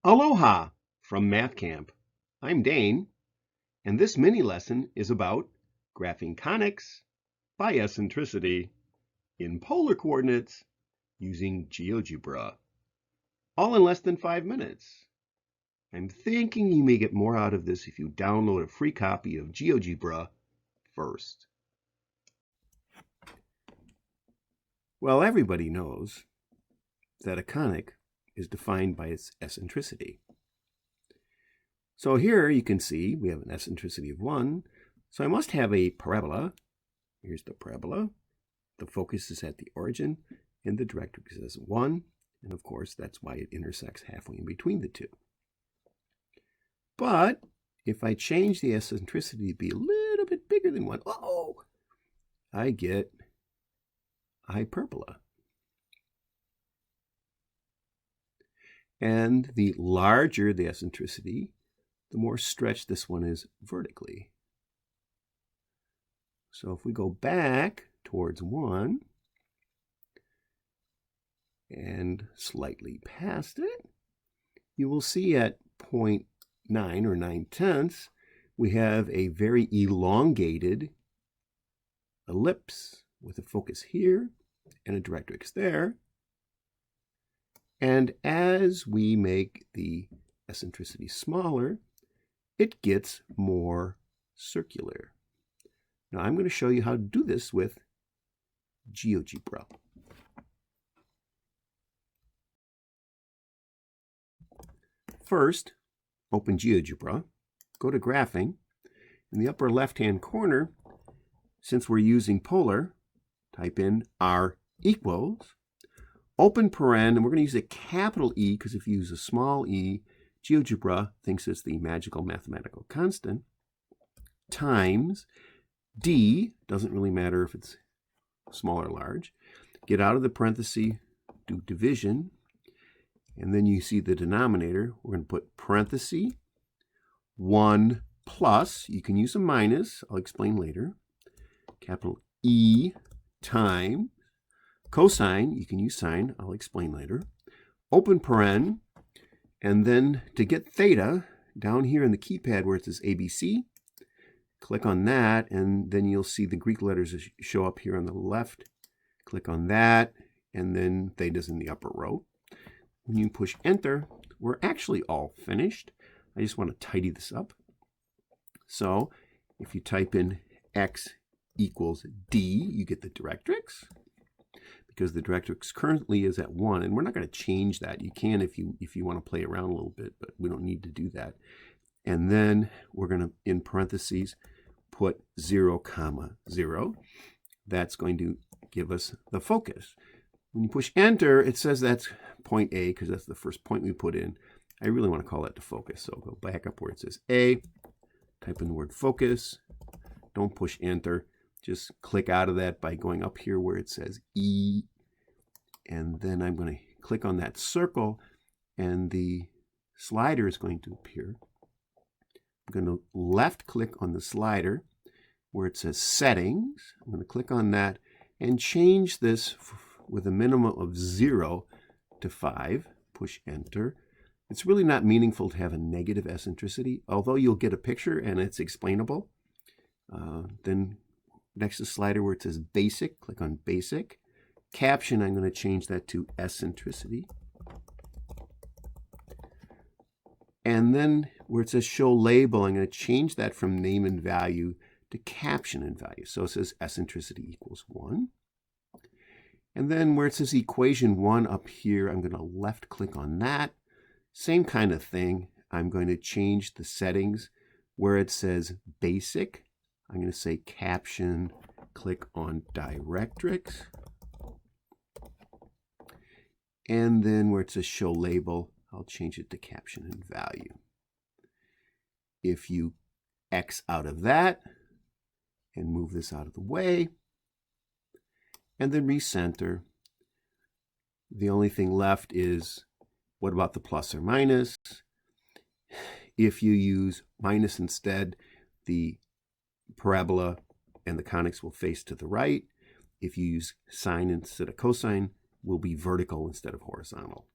Aloha from Math Camp. I'm Dane, and this mini lesson is about graphing conics by eccentricity in polar coordinates using GeoGebra, all in less than 5 minutes. I'm thinking you may get more out of this if you download a free copy of GeoGebra first. Well, everybody knows that a conic is defined by its eccentricity. So here you can see we have an eccentricity of 1. So I must have a parabola. Here's the parabola. The focus is at the origin, and the directrix is 1. And of course, that's why it intersects halfway in between the two. But if I change the eccentricity to be a little bit bigger than 1, I get a hyperbola. And the larger the eccentricity, the more stretched this one is vertically. So if we go back towards 1 and slightly past it, you will see at 0.9 or 9/10, we have a very elongated ellipse with a focus here and a directrix there. And as we make the eccentricity smaller, it gets more circular. Now I'm going to show you how to do this with GeoGebra. First, open GeoGebra, go to Graphing. In the upper left-hand corner, since we're using polar, type in R equals, open paren, and we're going to use a capital E because if you use a small e, GeoGebra thinks it's the magical mathematical constant, times D, doesn't really matter if it's small or large, get out of the parenthesis, do division, and then you see the denominator. We're going to put parenthesis, 1 plus, you can use a minus, I'll explain later, capital E times, cosine, you can use sine, I'll explain later, open paren, and then to get theta, down here in the keypad where it says ABC, click on that, and then you'll see the Greek letters show up here on the left. Click on that, and then theta's in the upper row. When you push enter, we're actually all finished. I just want to tidy this up. So if you type in x equals d, you get the directrix, because the directrix currently is at 1, and we're not going to change that. You can if you want to play around a little bit, but we don't need to do that. And then we're going to, in parentheses, put 0, 0. That's going to give us the focus. When you push enter, it says that's point A because that's the first point we put in. I really want to call that the focus, so go back up where it says A, type in the word focus. Don't push enter. Just click out of that by going up here where it says E, and then I'm going to click on that circle, and the slider is going to appear. I'm going to left click on the slider where it says settings. I'm going to click on that and change this with a minimum of 0 to 5. Push enter. It's really not meaningful to have a negative eccentricity, although you'll get a picture and it's explainable. Then next to the slider where it says basic, click on basic. Caption, I'm going to change that to eccentricity. And then where it says show label, I'm going to change that from name and value to caption and value. So it says eccentricity equals 1. And then where it says equation 1 up here, I'm going to left click on that. Same kind of thing. I'm going to change the settings where it says basic. I'm going to say caption, click on directrix. And then where it says show label, I'll change it to caption and value. If you X out of that and move this out of the way, and then recenter, the only thing left is, what about the plus or minus? If you use minus instead, the parabola and the conics will face to the right. If you use sine instead of cosine, will be vertical instead of horizontal.